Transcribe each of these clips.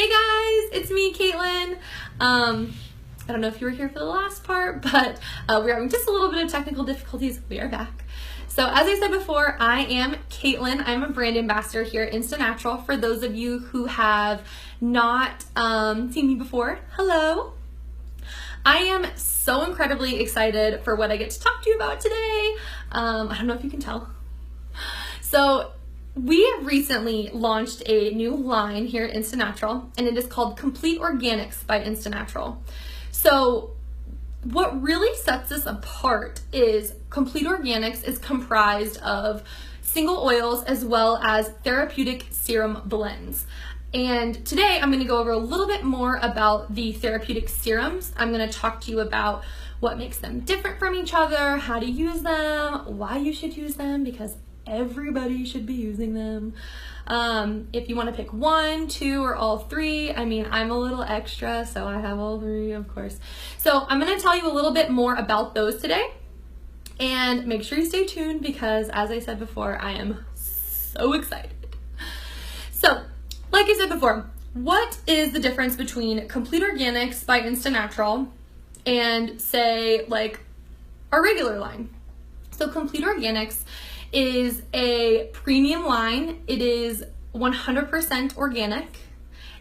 Hey guys, it's me, Caitlin. I don't know if you were here for the last part, but we're having just a little bit of technical difficulties. We are back. So as I said before, I am Caitlin. I'm a brand ambassador here at InstaNatural. For those of you who have not seen me before, hello. I am so incredibly excited for what I get to talk to you about today. I don't know if you can tell. So we recently launched a new line here at InstaNatural, and it is called Complete Organics by InstaNatural. So what really sets us apart is Complete Organics is comprised of single oils as well as therapeutic serum blends. And today I'm going to go over a little bit more about the therapeutic serums. I'm going to talk to you about what makes them different from each other, how to use them, why you should use them, because everybody should be using them. If you want to pick one, two, or all three, I mean, I'm a little extra, so I have all three, of course. So I'm going to tell you a little bit more about those today, and make sure you stay tuned because, as I said before, I am so excited. So, like I said before, what is the difference between Complete Organics by InstaNatural and, say, like, our regular line? So Complete Organics is a premium line. It is 100% organic,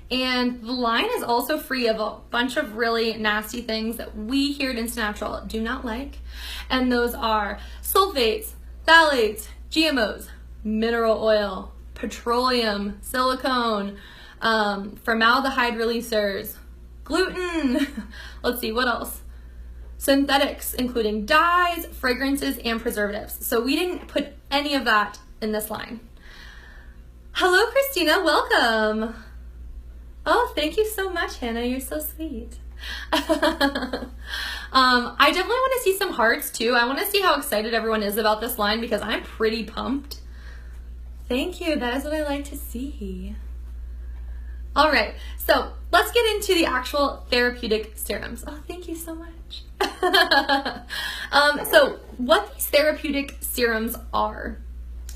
and the line is also free of a bunch of really nasty things that we here at InstaNatural do not like, and those are sulfates, phthalates, GMOs, mineral oil, petroleum, silicone, formaldehyde releasers, gluten, let's see, what else? Synthetics, including dyes, fragrances, and preservatives. So we didn't put any of that in this line. Hello, Christina, welcome. Oh, thank you so much, Hannah, you're so sweet. I definitely want to see some hearts too. I want to see how excited everyone is about this line because I'm pretty pumped. Thank you, that is what I like to see. All right, so let's get into the actual therapeutic serums. Oh, thank you so much. So what these therapeutic serums are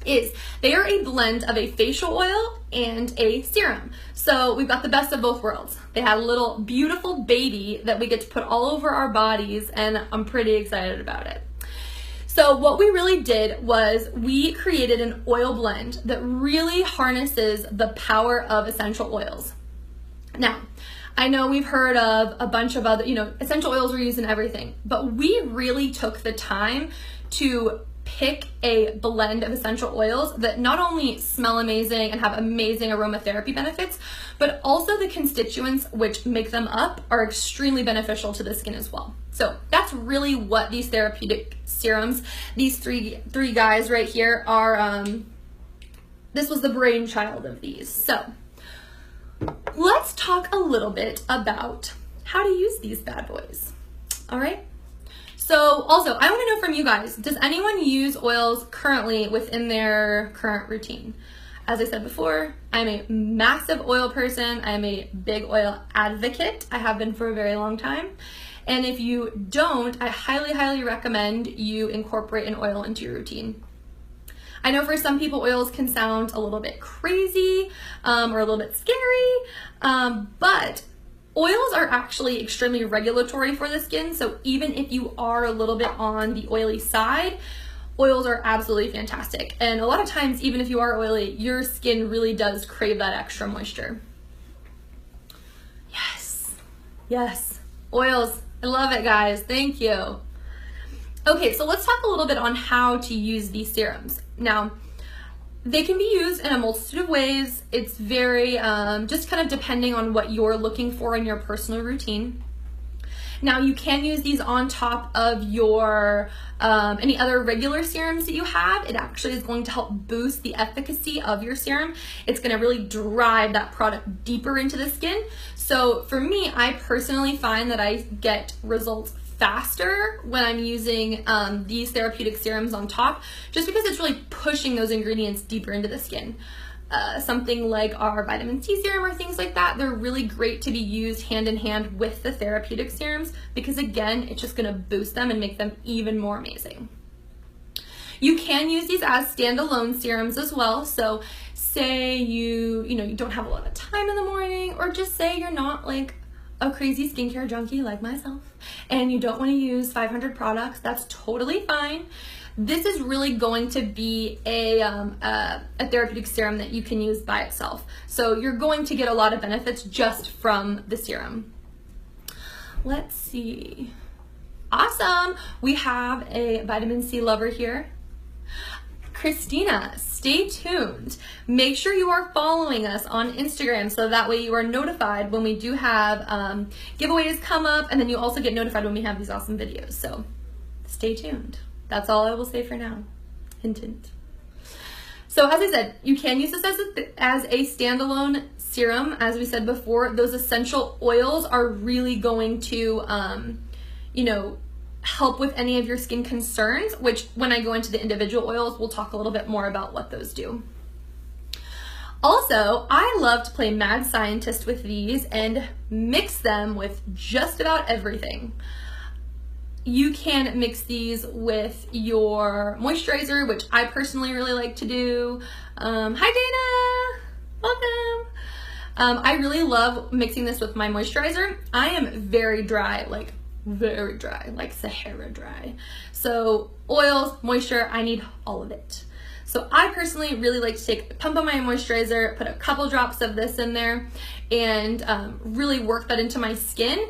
is they are a blend of a facial oil and a serum. So we've got the best of both worlds. They have a little beautiful baby that we get to put all over our bodies, and I'm pretty excited about it. So what we really did was we created an oil blend that really harnesses the power of essential oils. Now, I know we've heard of a bunch of other, essential oils are used in everything, but we really took the time to pick a blend of essential oils that not only smell amazing and have amazing aromatherapy benefits, but also the constituents which make them up are extremely beneficial to the skin as well. So that's really what these therapeutic serums, these three guys right here are, this was the brainchild of these. So let's talk a little bit about how to use these bad boys. All right. So also, I want to know from you guys, does anyone use oils currently within their current routine? As I said before, I'm a massive oil person. I'm a big oil advocate. I have been for a very long time. And if you don't, I highly, highly recommend you incorporate an oil into your routine. I know for some people oils can sound a little bit crazy or a little bit scary, but oils are actually extremely regulatory for the skin. So even if you are a little bit on the oily side, oils are absolutely fantastic. And a lot of times, even if you are oily, your skin really does crave that extra moisture. Yes, yes, oils. I love it, guys. Thank you. Okay, so let's talk a little bit on how to use these serums. Now, they can be used in a multitude of ways. It's very, just kind of depending on what you're looking for in your personal routine. Now, you can use these on top of your, any other regular serums that you have. It actually is going to help boost the efficacy of your serum. It's gonna really drive that product deeper into the skin. So for me, I personally find that I get results faster when I'm using these therapeutic serums on top, just because it's really pushing those ingredients deeper into the skin. Something like our vitamin C serum or things like that, they're really great to be used hand in hand with the therapeutic serums because, again, it's just going to boost them and make them even more amazing. You can use these as standalone serums as well. So say you don't have a lot of time in the morning, or just say you're not like a crazy skincare junkie like myself and you don't want to use 500 products, that's totally fine. This is really going to be a therapeutic serum that you can use by itself. So you're going to get a lot of benefits just from the serum. Let's see. Awesome. We have a vitamin C lover here. Christina, stay tuned. Make sure you are following us on Instagram so that way you are notified when we do have giveaways come up, and then you also get notified when we have these awesome videos. So stay tuned. That's all I will say for now. Hint, hint. So as I said, you can use this as a standalone serum. As we said before, those essential oils are really going to, help with any of your skin concerns, which when I go into the individual oils, we'll talk a little bit more about what those do. Also, I love to play mad scientist with these and mix them with just about everything. You can mix these with your moisturizer, which I personally really like to do. Hi Dana, welcome. I really love mixing this with my moisturizer. I am very dry, like Sahara dry. So oils, moisture, I need all of it. So I personally really like to take a pump on my moisturizer, put a couple drops of this in there, and really work that into my skin,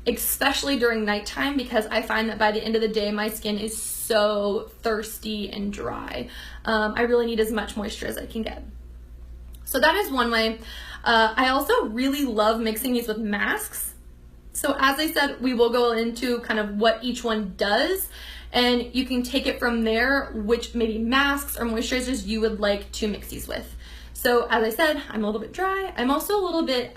especially during nighttime, because I find that by the end of the day, my skin is so thirsty and dry. I really need as much moisture as I can get. So that is one way. I also really love mixing these with masks. So as I said, we will go into kind of what each one does, and you can take it from there, which maybe masks or moisturizers you would like to mix these with. So as I said, I'm a little bit dry. I'm also a little bit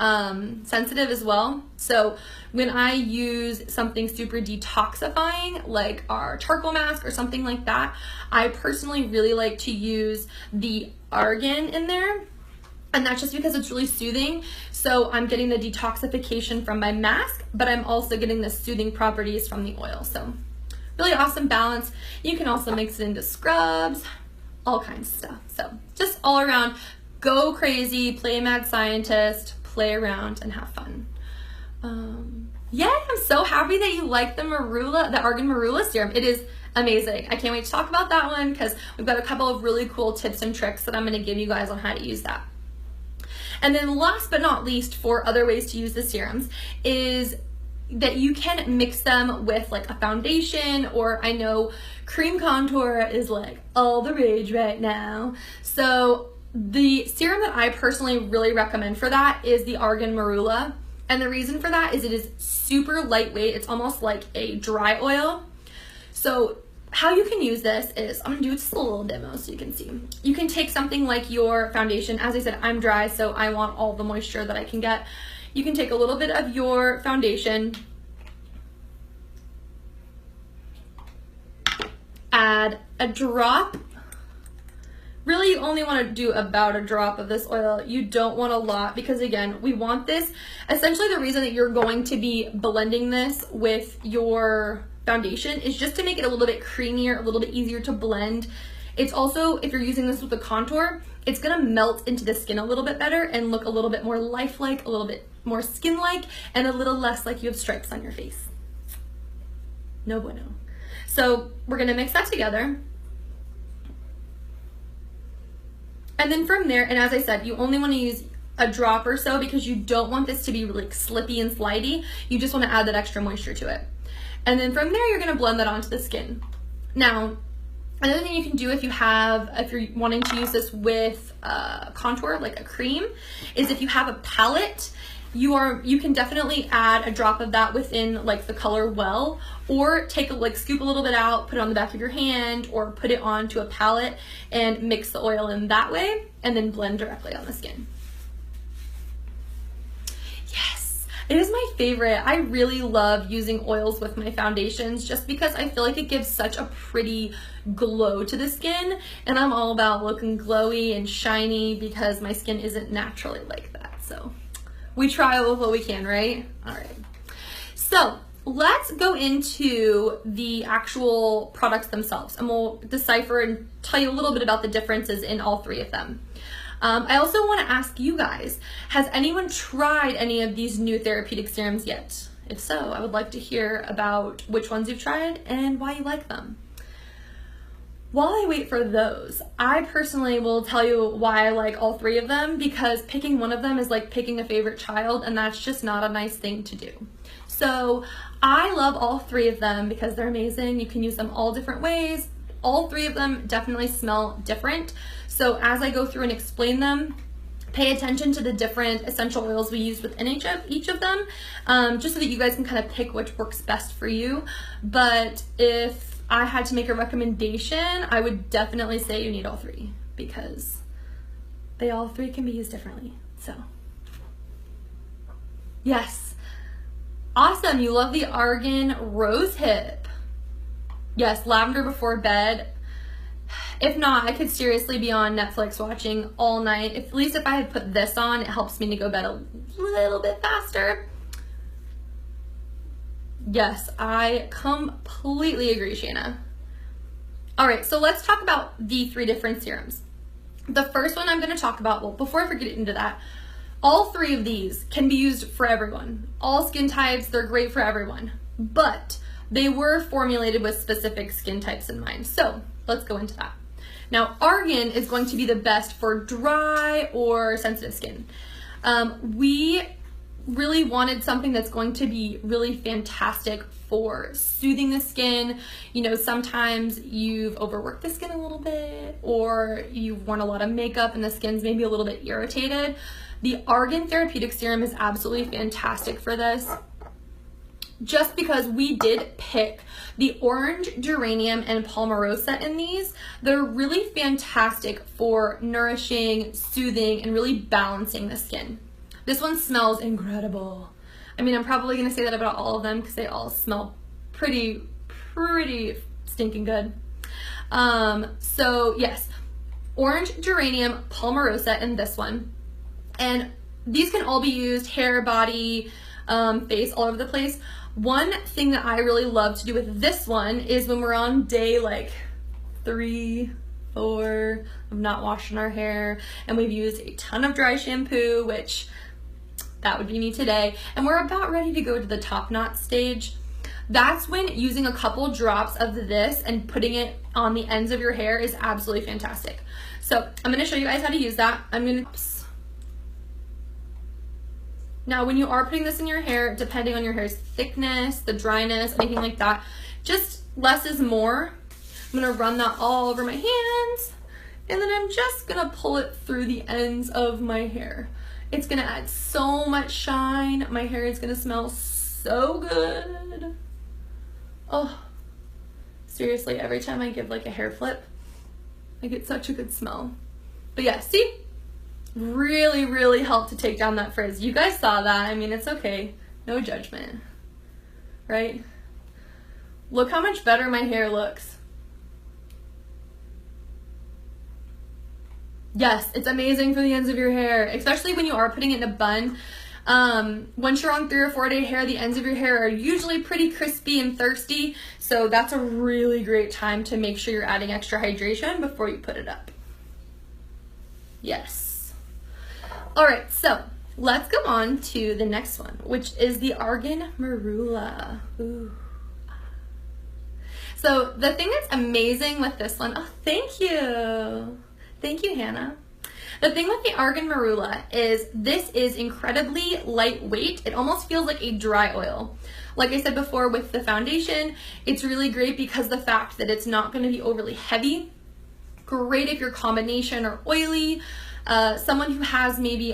sensitive as well. So when I use something super detoxifying, like our charcoal mask or something like that, I personally really like to use the Argan in there. And that's just because it's really soothing. So I'm getting the detoxification from my mask, but I'm also getting the soothing properties from the oil. So really awesome balance. You can also mix it into scrubs, all kinds of stuff. So just all around, go crazy, play mad scientist, play around and have fun. Yeah, I'm so happy that you like the Argan Marula serum. It is amazing. I can't wait to talk about that one because we've got a couple of really cool tips and tricks that I'm going to give you guys on how to use that. And then last but not least, for other ways to use the serums is that you can mix them with like a foundation, or I know cream contour is like all the rage right now. So the serum that I personally really recommend for that is the Argan Marula. And the reason for that is it is super lightweight. It's almost like a dry oil. So how you can use this is, I'm gonna do just a little demo so you can see. You can take something like your foundation. As I said, I'm dry, so I want all the moisture that I can get. You can take a little bit of your foundation, add a drop. Really, you only want to do about a drop of this oil. You don't want a lot because, again, we want this. Essentially, the reason that you're going to be blending this with your foundation is just to make it a little bit creamier, a little bit easier to blend. It's also, if you're using this with a contour, it's going to melt into the skin a little bit better and look a little bit more lifelike, a little bit more skin-like, and a little less like you have stripes on your face. No bueno. So we're going to mix that together. And then from there, and as I said, you only want to use a drop or so because you don't want this to be really slippy and slidey. You just want to add that extra moisture to it. And then from there, you're going to blend that onto the skin. Now, another thing you can do if you're wanting to use this with contour, like a cream, is if you have a palette, you can definitely add a drop of that within like the color well, or take scoop a little bit out, put it on the back of your hand, or put it onto a palette and mix the oil in that way, and then blend directly on the skin. Yes, it is my favorite. I really love using oils with my foundations just because I feel like it gives such a pretty glow to the skin, and I'm all about looking glowy and shiny because my skin isn't naturally like that. So we try with what we can, right? All right. So let's go into the actual products themselves, and we'll decipher and tell you a little bit about the differences in all three of them. I also want to ask you guys, has anyone tried any of these new therapeutic serums yet? If so, I would like to hear about which ones you've tried and why you like them. While I wait for those, I personally will tell you why I like all three of them, because picking one of them is like picking a favorite child, and that's just not a nice thing to do. So I love all three of them because they're amazing. You can use them all different ways. All three of them definitely smell different. So as I go through and explain them, pay attention to the different essential oils we use within each of them, just so that you guys can kind of pick which works best for you. But if I had to make a recommendation, I would definitely say you need all three, because they all three can be used differently. So yes, awesome, you love the Argan Rosehip. Yes, lavender before bed. If not, I could seriously be on Netflix watching all night. At least if I had put this on, it helps me to go to bed a little bit faster. Yes, I completely agree, Shanna. All right, so let's talk about the three different serums. The first one I'm going to talk about, well, before I get into that, all three of these can be used for everyone. All skin types, they're great for everyone. But they were formulated with specific skin types in mind. So let's go into that. Now, Argan is going to be the best for dry or sensitive skin. We really wanted something that's going to be really fantastic for soothing the skin. You know, sometimes you've overworked the skin a little bit, or you've worn a lot of makeup and the skin's maybe a little bit irritated. The Argan Therapeutic Serum is absolutely fantastic for this, just because we did pick the orange, geranium, and palmarosa in these. They're really fantastic for nourishing, soothing, and really balancing the skin. This one smells incredible. I mean, I'm probably gonna say that about all of them because they all smell pretty stinking good. So yes, orange, geranium, palmarosa, and this one. And these can all be used hair, body, face, all over the place. One thing that I really love to do with this one is when we're on day like 3, 4 of not washing our hair, and we've used a ton of dry shampoo, which that would be me today, and we're about ready to go to the top knot stage. That's when using a couple drops of this and putting it on the ends of your hair is absolutely fantastic. So I'm going to show you guys how to use that. Now, when you are putting this in your hair, depending on your hair's thickness, the dryness, anything like that, just less is more. I'm gonna run that all over my hands, and then I'm just gonna pull it through the ends of my hair. It's gonna add so much shine. My hair is gonna smell so good. Oh, seriously, every time I give like a hair flip, I get such a good smell. But yeah, see? Really helped to take down that frizz. You guys saw that. I mean, it's okay. No judgment, right? Look how much better my hair looks. Yes, it's amazing for the ends of your hair, especially when you are putting it in a bun. Once you're on 3 or 4 day hair, the ends of your hair are usually pretty crispy and thirsty, so that's a really great time to make sure you're adding extra hydration before you put it up. Yes. All right, so let's go on to the next one, which is the Argan Marula. Ooh. So the thing that's amazing with this one, oh, thank you. Thank you, Hannah. The thing with the Argan Marula is this is incredibly lightweight. It almost feels like a dry oil. Like I said before with the foundation, it's really great because the fact that it's not going to be overly heavy. Great if your combination are oily. Someone who has maybe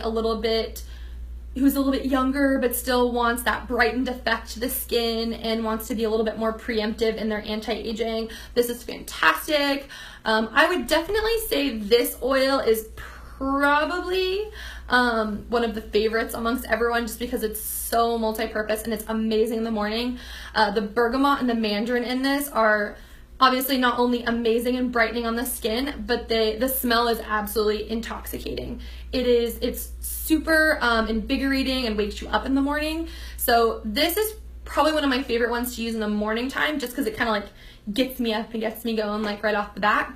who's a little bit younger but still wants that brightened effect to the skin and wants to be a little bit more preemptive in their anti-aging. This is fantastic. I would definitely say this oil is probably one of the favorites amongst everyone just because it's so multi-purpose and it's amazing in the morning. The bergamot and the mandarin in this are obviously not only amazing and brightening on the skin, but the smell is absolutely intoxicating. It's super invigorating and wakes you up in the morning. So this is probably one of my favorite ones to use in the morning time just because it kind of like gets me up and gets me going like right off the bat.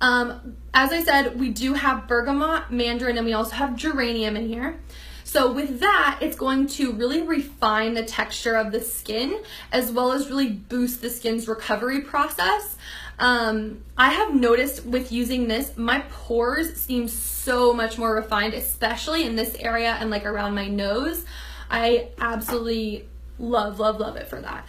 As I said, we do have bergamot, mandarin, and we also have geranium in here. So with that, it's going to really refine the texture of the skin, as well as really boost the skin's recovery process. I have noticed with using this, my pores seem so much more refined, especially in this area and like around my nose. I absolutely love it for that.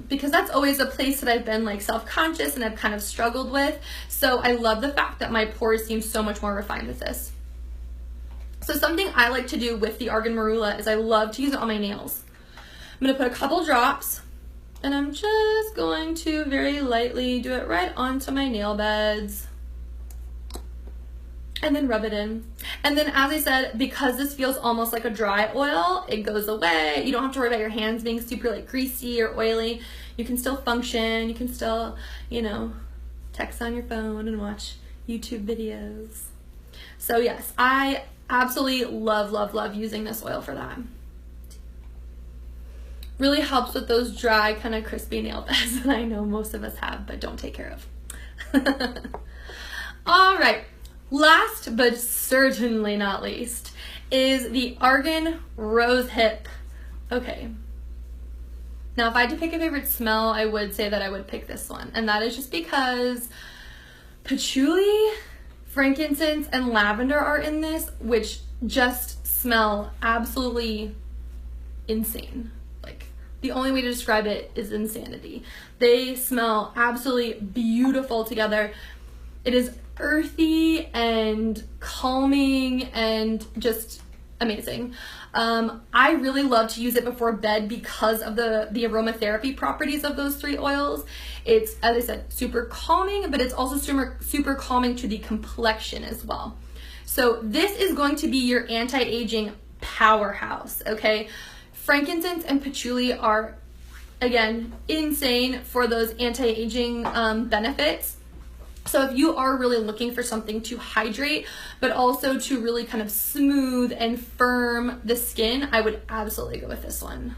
Because that's always a place that I've been like self-conscious and I've kind of struggled with. So I love the fact that my pores seem so much more refined with this. So something I like to do with the Argan Marula is I love to use it on my nails. I'm going to put a couple drops, and I'm just going to very lightly do it right onto my nail beds, and then rub it in. And then, as I said, because this feels almost like a dry oil, it goes away. You don't have to worry about your hands being super like greasy or oily. You can still function. You can still, you know, text on your phone and watch YouTube videos. So yes, I absolutely love using this oil for that. Really helps with those dry, kind of crispy nail beds that I know most of us have but don't take care of. All right, last but certainly not least is the Argan Rosehip. Okay, now if I had to pick a favorite smell, I would say that I would pick this one, and that is just because patchouli, frankincense, and lavender are in this, which just smell absolutely insane. Like, the only way to describe it is insanity. They smell absolutely beautiful together. It is earthy and calming and just amazing. I really love to use it before bed because of the aromatherapy properties of those three oils. It's, as I said, super calming, but it's also super calming to the complexion as well. So this is going to be your anti-aging powerhouse, okay? Frankincense and patchouli are, again, insane for those anti-aging benefits. So if you are really looking for something to hydrate, but also to really kind of smooth and firm the skin, I would absolutely go with this one.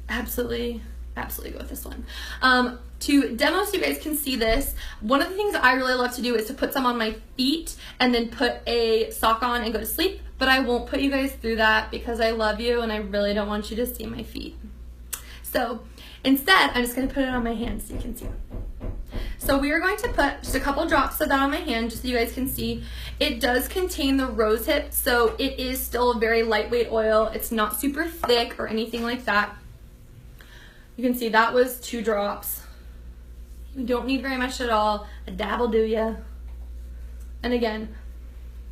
Absolutely go with this one. To demo so you guys can see this, one of the things I really love to do is to put some on my feet and then put a sock on and go to sleep, but I won't put you guys through that because I love you and I really don't want you to see my feet. So instead, I'm just going to put it on my hand so you can see. So we are going to put just a couple drops of that on my hand just so you guys can see. It does contain the rosehip, so it is still a very lightweight oil. It's not super thick or anything like that. You can see that was 2 drops. You don't need very much at all. A dab will do ya. And again,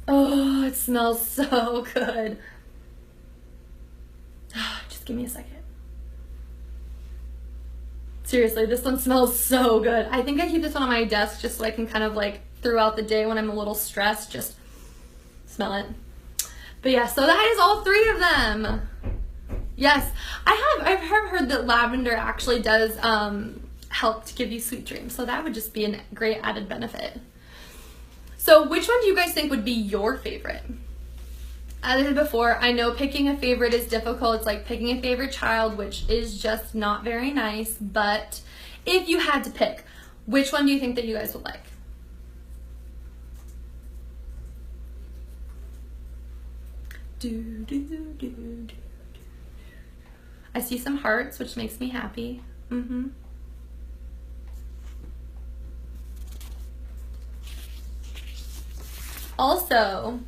oh, it smells so good. Just give me a second. Seriously, this one smells so good. I think I keep this one on my desk just so I can kind of like throughout the day when I'm a little stressed, just smell it. But yeah, so that is all 3 of them. Yes, I've heard that lavender actually does help to give you sweet dreams, so that would just be a great added benefit. So which one do you guys think would be your favorite? As I said before, I know picking a favorite is difficult. It's like picking a favorite child, which is just not very nice, but if you had to pick, which one do you think that you guys would like? I see some hearts, which makes me happy. Also,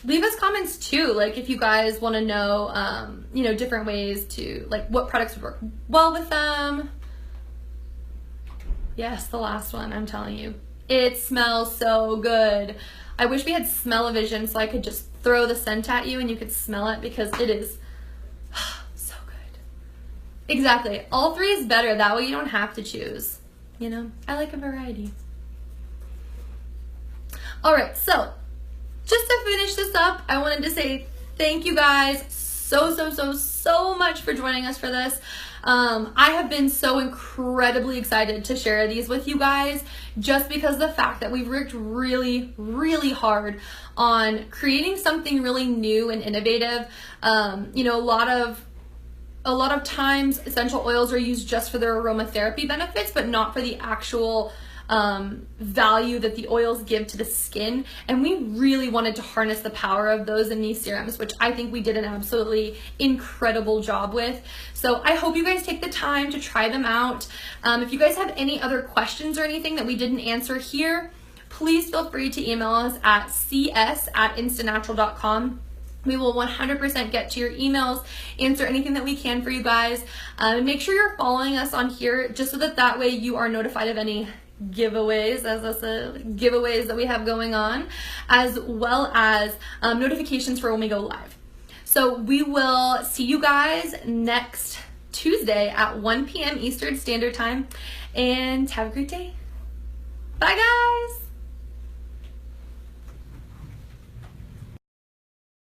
leave us comments too, like if you guys want to know, you know, different ways to, like, what products would work well with them. Yes, the last one, I'm telling you, it smells so good. I wish we had smell-o-vision so I could just throw the scent at you and you could smell it, because it is so good. Exactly, all 3 is better, that way you don't have to choose, you know. I like a variety. All right, so just to finish this up, I wanted to say thank you guys so much for joining us for this. I have been so incredibly excited to share these with you guys, just because of the fact that we've worked really hard on creating something really new and innovative. You know, a lot of times essential oils are used just for their aromatherapy benefits, but not for the actual value that the oils give to the skin, and we really wanted to harness the power of those in these serums, which I think we did an absolutely incredible job with. So I hope you guys take the time to try them out. If you guys have any other questions or anything that we didn't answer here, please feel free to email us at cs@instanatural.com. We will 100% get to your emails, answer anything that we can for you guys, and make sure you're following us on here just so that way you are notified of any giveaways, giveaways that we have going on, as well as notifications for when we go live. So we will see you guys next Tuesday at 1 p.m. Eastern Standard Time, and have a great day. Bye guys!